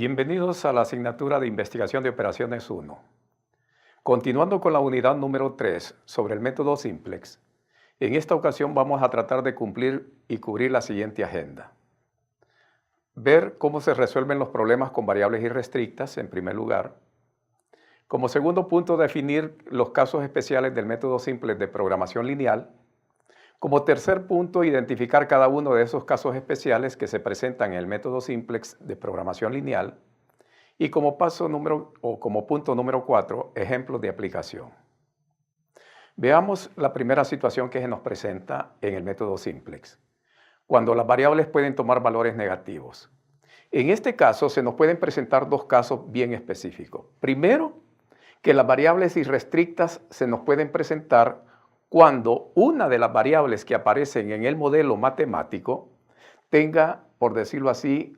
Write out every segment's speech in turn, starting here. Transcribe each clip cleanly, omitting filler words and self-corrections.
Bienvenidos a la asignatura de Investigación de Operaciones 1. Continuando con la unidad número 3 sobre el método Simplex, en esta ocasión vamos a tratar de cumplir y cubrir la siguiente agenda. Ver cómo se resuelven los problemas con variables irrestrictas, en primer lugar. Como segundo punto, definir los casos especiales del método Simplex de programación lineal. Como tercer punto, identificar cada uno de esos casos especiales que se presentan en el método Simplex de programación lineal. Y como punto número 4, ejemplos de aplicación. Veamos la primera situación que se nos presenta en el método Simplex, cuando las variables pueden tomar valores negativos. En este caso se nos pueden presentar dos casos bien específicos. Primero, que las variables irrestrictas se nos pueden presentar cuando una de las variables que aparecen en el modelo matemático tenga, por decirlo así,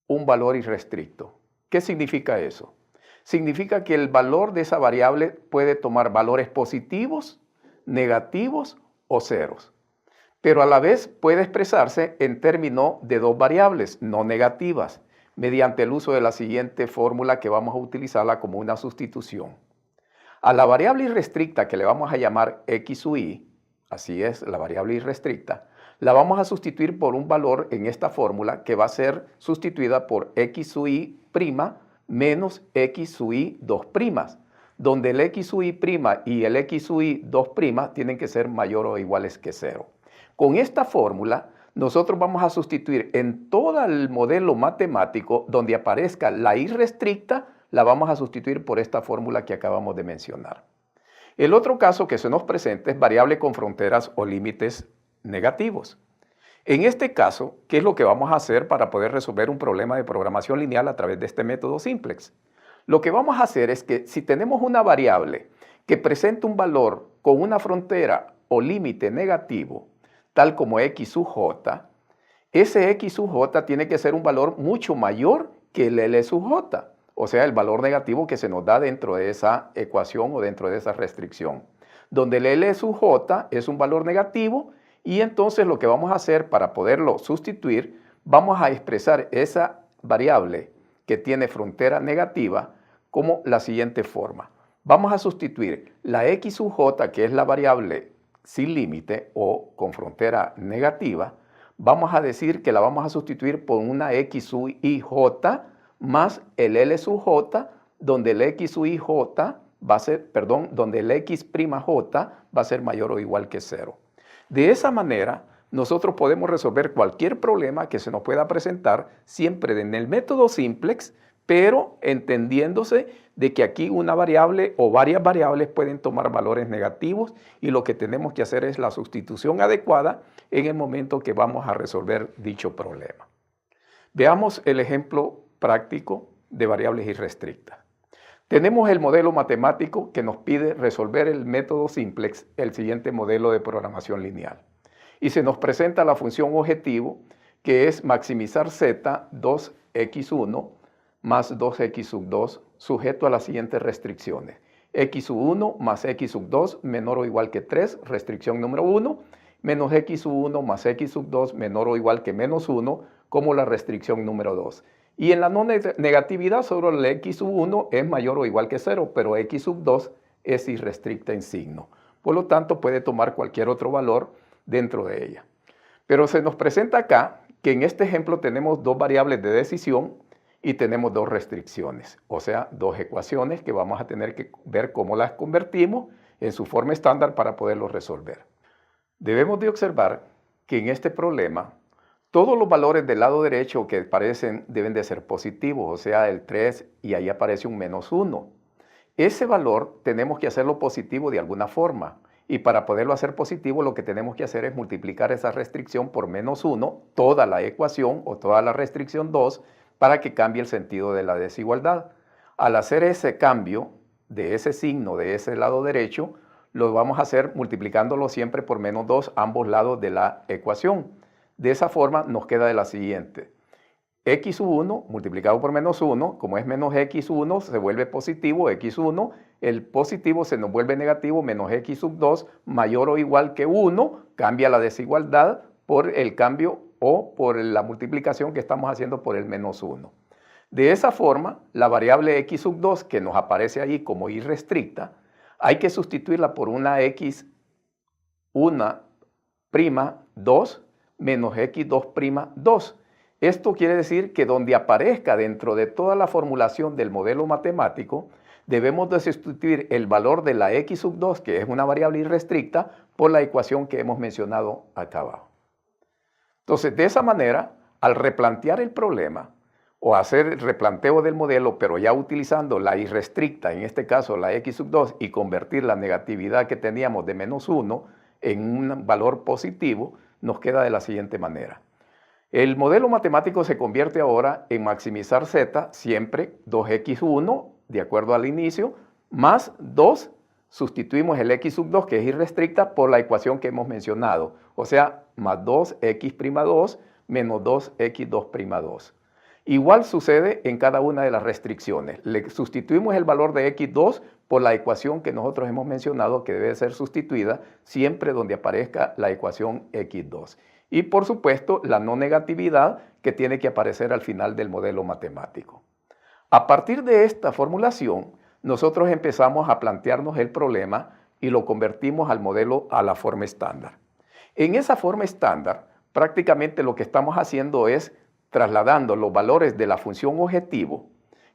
un valor irrestricto. ¿Qué significa eso? Significa que el valor de esa variable puede tomar valores positivos, negativos o ceros, pero a la vez puede expresarse en términos de dos variables no negativas, mediante el uso de la siguiente fórmula que vamos a utilizarla como una sustitución. A la variable irrestricta que le vamos a llamar x u y, así es, la variable irrestricta, la vamos a sustituir por un valor en esta fórmula que va a ser sustituida por x u y' menos x u y 2', donde el x u y' y el x u y 2' tienen que ser mayor o iguales que 0. Con esta fórmula, nosotros vamos a sustituir en todo el modelo matemático donde aparezca la irrestricta, la vamos a sustituir por esta fórmula que acabamos de mencionar. El otro caso que se nos presenta es variable con fronteras o límites negativos. En este caso, ¿qué es lo que vamos a hacer para poder resolver un problema de programación lineal a través de este método Simplex? Lo que vamos a hacer es que si tenemos una variable que presenta un valor con una frontera o límite negativo, tal como x sub j, ese x sub j tiene que ser un valor mucho mayor que el L sub j, o sea, el valor negativo que se nos da dentro de esa ecuación o dentro de esa restricción, donde el L sub j es un valor negativo. Y entonces lo que vamos a hacer para poderlo sustituir, vamos a expresar esa variable que tiene frontera negativa como la siguiente forma. Vamos a sustituir la x sub j, que es la variable sin límite o con frontera negativa, vamos a decir que la vamos a sustituir por una x sub i j más el L sub j, donde el x sub i j va a ser, donde el x' j va a ser mayor o igual que 0. De esa manera, nosotros podemos resolver cualquier problema que se nos pueda presentar siempre en el método Simplex, pero entendiéndose de que aquí una variable o varias variables pueden tomar valores negativos y lo que tenemos que hacer es la sustitución adecuada en el momento que vamos a resolver dicho problema. Veamos el ejemplo práctico de variables irrestrictas. Tenemos el modelo matemático que nos pide resolver el método Simplex, el siguiente modelo de programación lineal. Y se nos presenta la función objetivo, que es maximizar z 2x1 más 2x sub 2, sujeto a las siguientes restricciones. X sub 1 más x sub 2 menor o igual que 3, restricción número 1, menos x sub 1 más x sub 2 menor o igual que menos 1, como la restricción número 2. Y en la no negatividad, solo el x sub 1 es mayor o igual que 0, pero x sub 2 es irrestricta en signo. Por lo tanto, puede tomar cualquier otro valor dentro de ella. Pero se nos presenta acá que en este ejemplo tenemos dos variables de decisión y tenemos dos restricciones, o sea, dos ecuaciones que vamos a tener que ver cómo las convertimos en su forma estándar para poderlo resolver. Debemos de observar que en este problema, todos los valores del lado derecho que aparecen deben de ser positivos, o sea, el 3 y ahí aparece un menos 1. Ese valor tenemos que hacerlo positivo de alguna forma y para poderlo hacer positivo lo que tenemos que hacer es multiplicar esa restricción por menos 1, toda la ecuación o toda la restricción 2 para que cambie el sentido de la desigualdad. Al hacer ese cambio de ese signo de ese lado derecho, lo vamos a hacer multiplicándolo siempre por menos 2 ambos lados de la ecuación. De esa forma nos queda de la siguiente. X sub 1 multiplicado por menos 1, como es menos x1, se vuelve positivo x1, el positivo se nos vuelve negativo, menos x sub 2 mayor o igual que 1, cambia la desigualdad por el cambio o por la multiplicación que estamos haciendo por el menos 1. De esa forma, la variable x sub 2, que nos aparece ahí como irrestricta, hay que sustituirla por una x 1' 2 menos x2' 2. Esto quiere decir que donde aparezca dentro de toda la formulación del modelo matemático, debemos de sustituir el valor de la x sub 2, que es una variable irrestricta, por la ecuación que hemos mencionado acá abajo. Entonces, de esa manera, al replantear el problema, o hacer el replanteo del modelo, pero ya utilizando la irrestricta, en este caso la x sub 2, y convertir la negatividad que teníamos de menos 1 en un valor positivo, nos queda de la siguiente manera. El modelo matemático se convierte ahora en maximizar z, siempre 2x1, de acuerdo al inicio, más 2, sustituimos el x sub 2, que es irrestricta, por la ecuación que hemos mencionado, o sea, más 2x' menos 2x2'. Igual sucede en cada una de las restricciones. Le sustituimos el valor de x2 por la ecuación que nosotros hemos mencionado que debe ser sustituida siempre donde aparezca la ecuación x2. Y por supuesto la no negatividad que tiene que aparecer al final del modelo matemático. A partir de esta formulación, nosotros empezamos a plantearnos el problema y lo convertimos al modelo a la forma estándar. En esa forma estándar, prácticamente lo que estamos haciendo es trasladando los valores de la función objetivo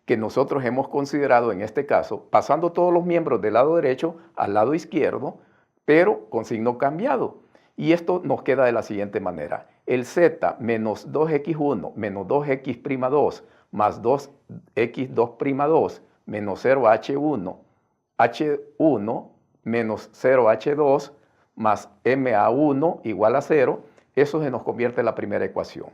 que nosotros hemos considerado en este caso, pasando todos los miembros del lado derecho al lado izquierdo, pero con signo cambiado. Y esto nos queda de la siguiente manera. El z menos 2x1 menos 2x'2 más 2x2' menos 0h1, h1 menos 0h2 más ma1 igual a 0, eso se nos convierte en la primera ecuación.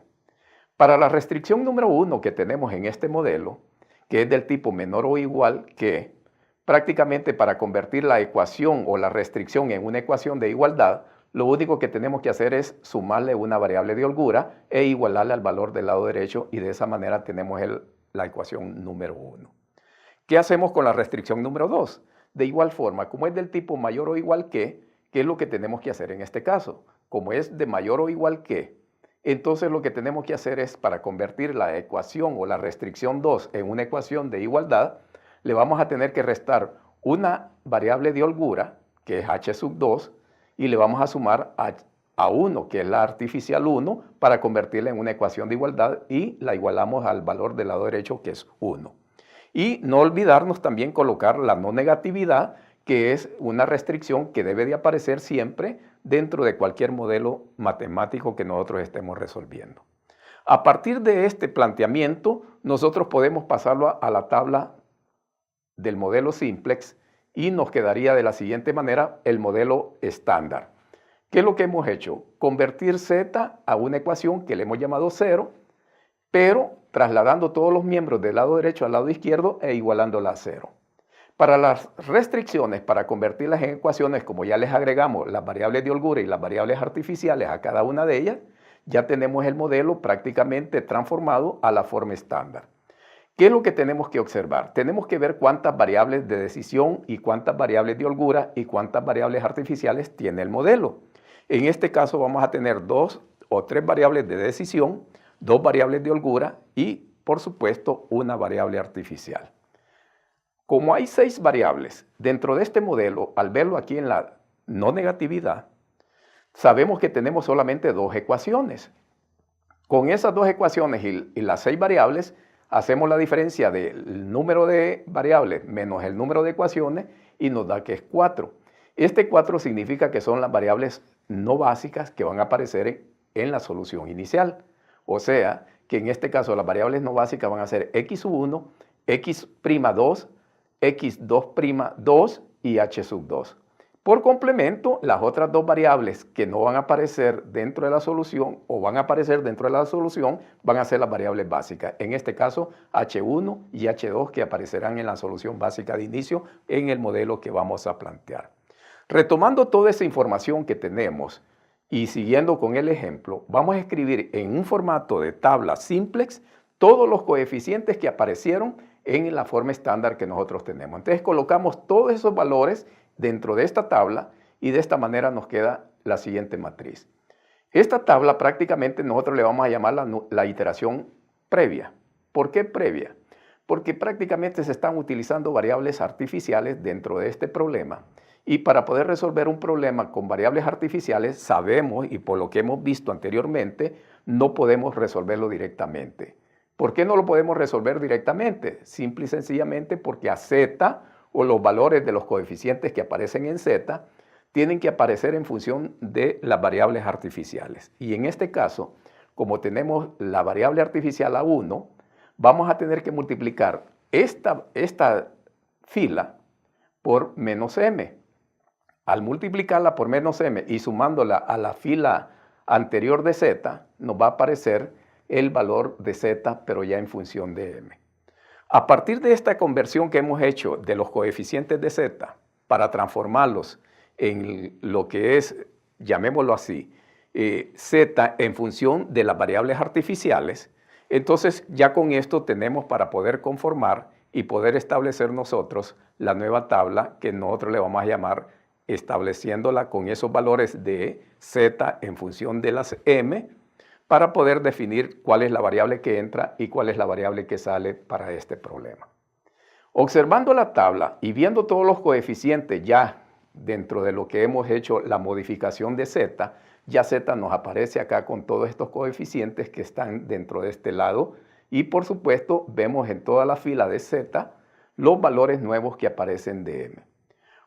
Para la restricción número 1 que tenemos en este modelo, que es del tipo menor o igual que, prácticamente para convertir la ecuación o la restricción en una ecuación de igualdad, lo único que tenemos que hacer es sumarle una variable de holgura e igualarle al valor del lado derecho y de esa manera tenemos la ecuación número 1. ¿Qué hacemos con la restricción número 2? De igual forma, como es del tipo mayor o igual que, ¿qué es lo que tenemos que hacer en este caso? Como es de mayor o igual que, entonces lo que tenemos que hacer es, para convertir la ecuación o la restricción 2 en una ecuación de igualdad, le vamos a tener que restar una variable de holgura, que es h sub 2, y le vamos a sumar a 1, que es la artificial 1, para convertirla en una ecuación de igualdad y la igualamos al valor del lado derecho, que es 1. Y no olvidarnos también colocar la no negatividad, que es una restricción que debe de aparecer siempre dentro de cualquier modelo matemático que nosotros estemos resolviendo. A partir de este planteamiento, nosotros podemos pasarlo a la tabla del modelo simplex y nos quedaría de la siguiente manera el modelo estándar. ¿Qué es lo que hemos hecho? Convertir z a una ecuación que le hemos llamado 0, pero trasladando todos los miembros del lado derecho al lado izquierdo e igualándola a 0. Para las restricciones, para convertirlas en ecuaciones, como ya les agregamos las variables de holgura y las variables artificiales a cada una de ellas, ya tenemos el modelo prácticamente transformado a la forma estándar. ¿Qué es lo que tenemos que observar? Tenemos que ver cuántas variables de decisión y cuántas variables de holgura y cuántas variables artificiales tiene el modelo. En este caso vamos a tener 2 o 3 variables de decisión, 2 variables de holgura y, por supuesto, una variable artificial. Como hay 6 variables dentro de este modelo, al verlo aquí en la no negatividad, sabemos que tenemos solamente 2 ecuaciones. Con esas 2 ecuaciones y las 6 variables, hacemos la diferencia del número de variables menos el número de ecuaciones y nos da que es 4. Este 4 significa que son las variables no básicas que van a aparecer en la solución inicial. O sea, que en este caso las variables no básicas van a ser x1, x'2, x2'2 y h sub 2. Por complemento, las otras 2 variables que no van a aparecer dentro de la solución o van a aparecer dentro de la solución van a ser las variables básicas. En este caso, h1 y h2 que aparecerán en la solución básica de inicio en el modelo que vamos a plantear. Retomando toda esa información que tenemos y siguiendo con el ejemplo, vamos a escribir en un formato de tabla simplex todos los coeficientes que aparecieron en la forma estándar que nosotros tenemos. Entonces colocamos todos esos valores dentro de esta tabla y de esta manera nos queda la siguiente matriz. Esta tabla prácticamente nosotros le vamos a llamar la iteración previa. ¿Por qué previa? porque prácticamente se están utilizando variables artificiales dentro de este problema. Y para poder resolver un problema con variables artificiales, sabemos, y por lo que hemos visto anteriormente, no podemos resolverlo directamente. ¿Por qué no lo podemos resolver directamente? Simple y sencillamente porque a z, o los valores de los coeficientes que aparecen en z, tienen que aparecer en función de las variables artificiales. Y en este caso, como tenemos la variable artificial a1, vamos a tener que multiplicar esta fila por menos m. Al multiplicarla por menos m y sumándola a la fila anterior de z, nos va a aparecer el valor de z, pero ya en función de m. A partir de esta conversión que hemos hecho de los coeficientes de z para transformarlos en lo que es, llamémoslo así, z en función de las variables artificiales, entonces ya con esto tenemos para poder conformar y poder establecer nosotros la nueva tabla que nosotros le vamos a llamar, estableciéndola con esos valores de z en función de las m, para poder definir cuál es la variable que entra y cuál es la variable que sale para este problema. Observando la tabla y viendo todos los coeficientes ya dentro de lo que hemos hecho la modificación de z, ya z nos aparece acá con todos estos coeficientes que están dentro de este lado y por supuesto vemos en toda la fila de z los valores nuevos que aparecen de m.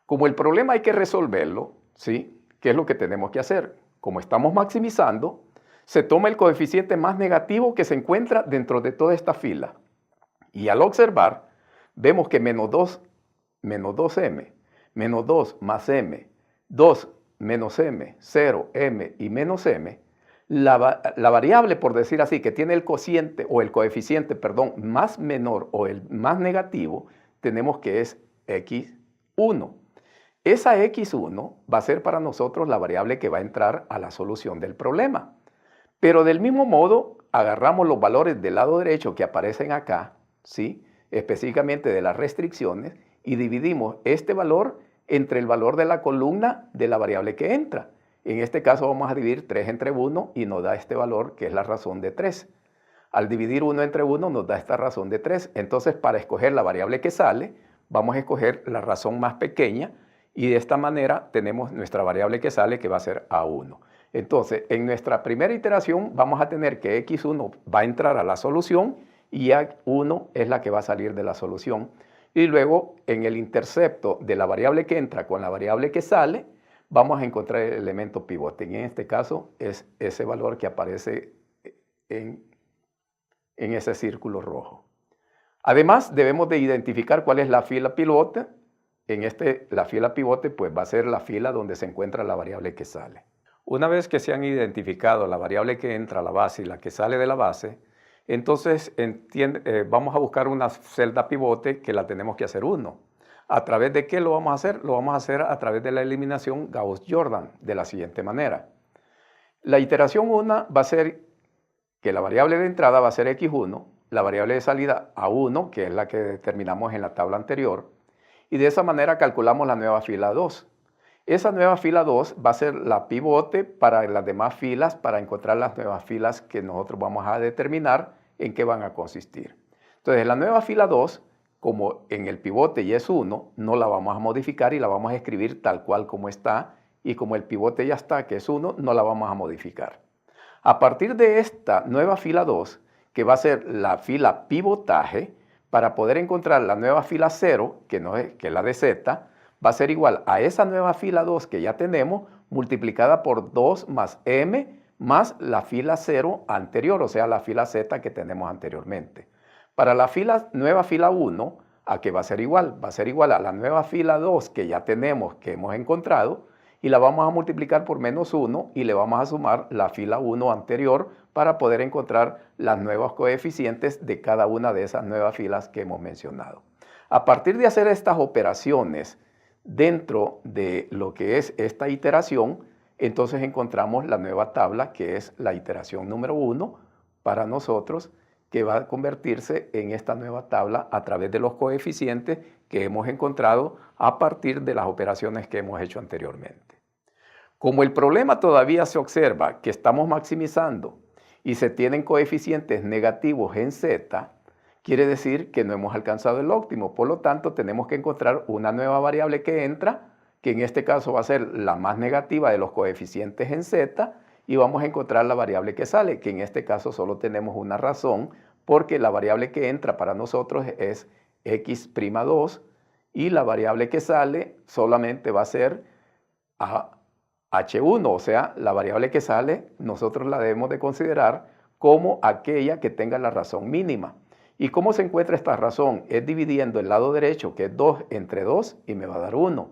Como el problema hay que resolverlo, ¿sí? ¿Qué es lo que tenemos que hacer? Como estamos maximizando, se toma el coeficiente más negativo que se encuentra dentro de toda esta fila. Y al observar, vemos que menos 2m, menos 2 más m, 2 menos m, 0, m y menos m, la variable, por decir así, que tiene el cociente o el coeficiente, perdón, más menor o el más negativo, tenemos que es x1. Esa x1 va a ser para nosotros la variable que va a entrar a la solución del problema. Pero del mismo modo, agarramos los valores del lado derecho que aparecen acá, ¿sí? Específicamente de las restricciones, y dividimos este valor entre el valor de la columna de la variable que entra. En este caso vamos a dividir 3 entre 1 y nos da este valor que es la razón de 3. Al dividir 1 entre 1 nos da esta razón de 3. Entonces para escoger la variable que sale, vamos a escoger la razón más pequeña y de esta manera tenemos nuestra variable que sale que va a ser A1. Entonces, en nuestra primera iteración vamos a tener que x1 va a entrar a la solución y a1 es la que va a salir de la solución. Y luego, en el intercepto de la variable que entra con la variable que sale, vamos a encontrar el elemento pivote. En este caso es ese valor que aparece en ese círculo rojo. Además, debemos de identificar cuál es la fila pivote. La fila pivote pues va a ser la fila donde se encuentra la variable que sale. Una vez que se han identificado la variable que entra a la base y la que sale de la base, entonces vamos a buscar una celda pivote que la tenemos que hacer 1. ¿A través de qué lo vamos a hacer? Lo vamos a hacer a través de la eliminación Gauss-Jordan, de la siguiente manera. La iteración 1 va a ser que la variable de entrada va a ser x1, la variable de salida a1, que es la que determinamos en la tabla anterior, y de esa manera calculamos la nueva fila 2. Esa nueva fila 2 va a ser la pivote para las demás filas, para encontrar las nuevas filas que nosotros vamos a determinar en qué van a consistir. Entonces, la nueva fila 2, como en el pivote y es 1, no la vamos a modificar y la vamos a escribir tal cual como está, y como el pivote ya está, que es 1, no la vamos a modificar. A partir de esta nueva fila 2, que va a ser la fila pivotaje, para poder encontrar la nueva fila 0, que es la de z, va a ser igual a esa nueva fila 2 que ya tenemos multiplicada por 2 más m más la fila 0 anterior, o sea, la fila z que tenemos anteriormente. Para la nueva fila 1, ¿a qué va a ser igual? Va a ser igual a la nueva fila 2 que ya tenemos, que hemos encontrado, y la vamos a multiplicar por menos 1 y le vamos a sumar la fila 1 anterior para poder encontrar los nuevos coeficientes de cada una de esas nuevas filas que hemos mencionado. A partir de hacer estas operaciones dentro de lo que es esta iteración, entonces encontramos la nueva tabla que es la iteración número 1 para nosotros, que va a convertirse en esta nueva tabla a través de los coeficientes que hemos encontrado a partir de las operaciones que hemos hecho anteriormente. Como el problema todavía se observa que estamos maximizando y se tienen coeficientes negativos en z, quiere decir que no hemos alcanzado el óptimo. Por lo tanto, tenemos que encontrar una nueva variable que entra, que en este caso va a ser la más negativa de los coeficientes en z, y vamos a encontrar la variable que sale, que en este caso solo tenemos una razón, porque la variable que entra para nosotros es x'2, y la variable que sale solamente va a ser h1, o sea, la variable que sale nosotros la debemos de considerar como aquella que tenga la razón mínima. ¿Y cómo se encuentra esta razón? Es dividiendo el lado derecho, que es 2 entre 2, y me va a dar 1.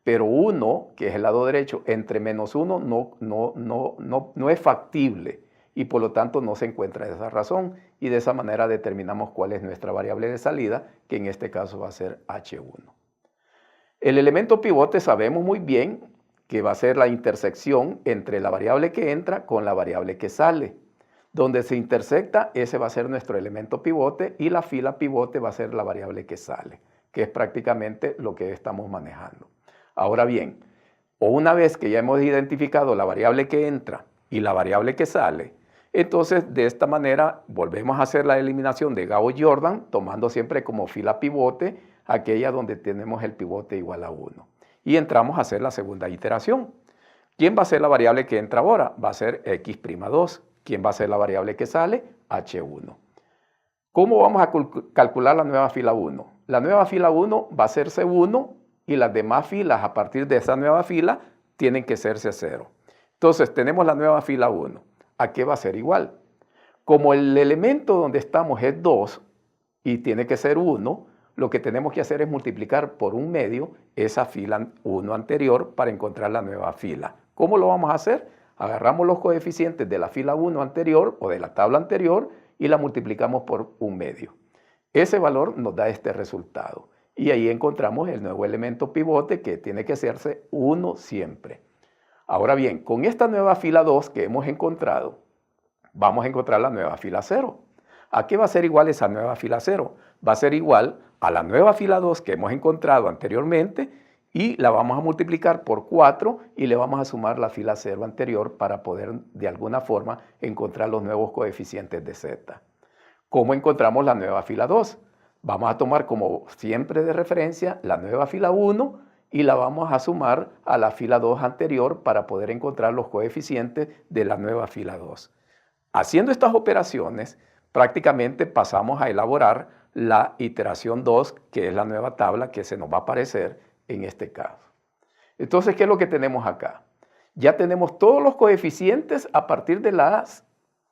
Pero 1, que es el lado derecho, entre menos 1 no es factible, y por lo tanto no se encuentra esa razón, y de esa manera determinamos cuál es nuestra variable de salida, que en este caso va a ser h1. El elemento pivote sabemos muy bien que va a ser la intersección entre la variable que entra con la variable que sale. Donde se intersecta, ese va a ser nuestro elemento pivote, y la fila pivote va a ser la variable que sale, que es prácticamente lo que estamos manejando. Ahora bien, una vez que ya hemos identificado la variable que entra y la variable que sale, entonces de esta manera volvemos a hacer la eliminación de Gauss-Jordan, tomando siempre como fila pivote aquella donde tenemos el pivote igual a 1. Y entramos a hacer la segunda iteración. ¿Quién va a ser la variable que entra ahora? Va a ser x'2. ¿Quién va a ser la variable que sale? h1. ¿Cómo vamos a calcular la nueva fila 1? La nueva fila 1 va a ser C1, y las demás filas a partir de esa nueva fila tienen que ser C0. Entonces tenemos la nueva fila 1. ¿A qué va a ser igual? Como el elemento donde estamos es 2 y tiene que ser 1, lo que tenemos que hacer es multiplicar por 1/2 esa fila 1 anterior para encontrar la nueva fila. ¿Cómo lo vamos a hacer? Agarramos los coeficientes de la fila 1 anterior o de la tabla anterior y la multiplicamos por 1/2. Ese valor nos da este resultado. Y ahí encontramos el nuevo elemento pivote, que tiene que hacerse 1 siempre. Ahora bien, con esta nueva fila 2 que hemos encontrado, vamos a encontrar la nueva fila 0. ¿A qué va a ser igual esa nueva fila 0? Va a ser igual a la nueva fila 2 que hemos encontrado anteriormente, y la vamos a multiplicar por 4 y le vamos a sumar la fila 0 anterior para poder de alguna forma encontrar los nuevos coeficientes de z. ¿Cómo encontramos la nueva fila 2? Vamos a tomar como siempre de referencia la nueva fila 1 y la vamos a sumar a la fila 2 anterior para poder encontrar los coeficientes de la nueva fila 2. Haciendo estas operaciones, prácticamente pasamos a elaborar la iteración 2, que es la nueva tabla que se nos va a aparecer en este caso. Entonces, ¿qué es lo que tenemos acá? Ya tenemos todos los coeficientes a partir de la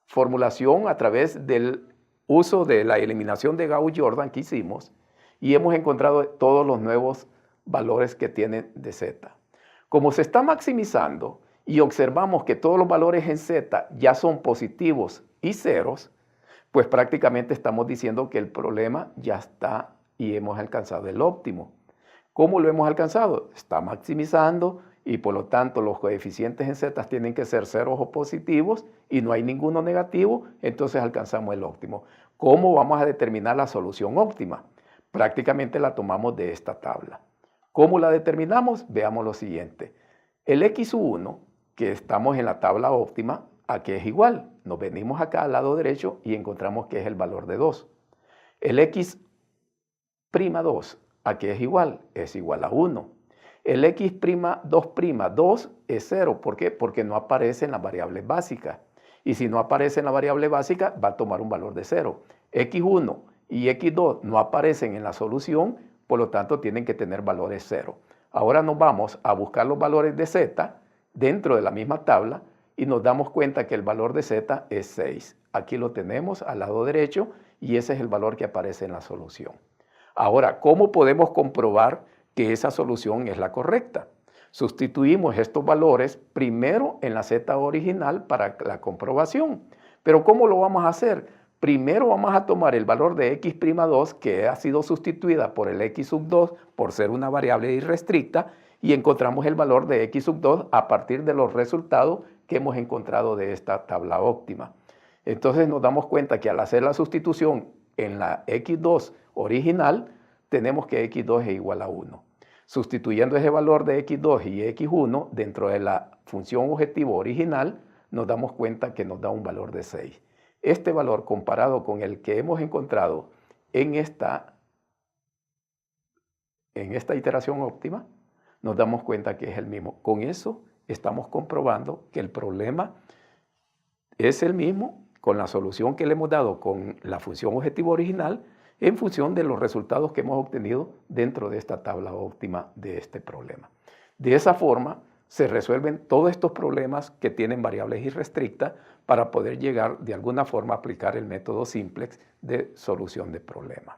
formulación a través del uso de la eliminación de Gauss-Jordan que hicimos, y hemos encontrado todos los nuevos valores que tiene de z. Como se está maximizando y observamos que todos los valores en z ya son positivos y ceros, pues prácticamente estamos diciendo que el problema ya está y hemos alcanzado el óptimo. ¿Cómo lo hemos alcanzado? Está maximizando y por lo tanto los coeficientes en z tienen que ser ceros o positivos y no hay ninguno negativo, entonces alcanzamos el óptimo. ¿Cómo vamos a determinar la solución óptima? Prácticamente la tomamos de esta tabla. ¿Cómo la determinamos? Veamos lo siguiente. El x1, que estamos en la tabla óptima, ¿a qué es igual? Nos venimos acá al lado derecho y encontramos que es el valor de 2. El x'2, ¿a qué es igual? Es igual a 1. El x'2'2 es 0. ¿Por qué? Porque no aparece en las variables básicas. Y si no aparece en la variable básica, va a tomar un valor de 0. x1 y x2 no aparecen en la solución, por lo tanto tienen que tener valores 0. Ahora nos vamos a buscar los valores de z dentro de la misma tabla y nos damos cuenta que el valor de z es 6. Aquí lo tenemos al lado derecho y ese es el valor que aparece en la solución. Ahora, ¿cómo podemos comprobar que esa solución es la correcta? Sustituimos estos valores primero en la z original para la comprobación. Pero ¿cómo lo vamos a hacer? Primero vamos a tomar el valor de x'2, que ha sido sustituida por el x2 por ser una variable irrestricta, y encontramos el valor de x2 a partir de los resultados que hemos encontrado de esta tabla óptima. Entonces nos damos cuenta que al hacer la sustitución en la x2 original, tenemos que x2 es igual a 1. Sustituyendo ese valor de x2 y x1 dentro de la función objetivo original, nos damos cuenta que nos da un valor de 6. Este valor comparado con el que hemos encontrado en esta iteración óptima nos damos cuenta que es el mismo. Con eso estamos comprobando que el problema es el mismo con la solución que le hemos dado con la función objetivo original en función de los resultados que hemos obtenido dentro de esta tabla óptima de este problema. De esa forma se resuelven todos estos problemas que tienen variables irrestrictas para poder llegar de alguna forma a aplicar el método simplex de solución de problemas.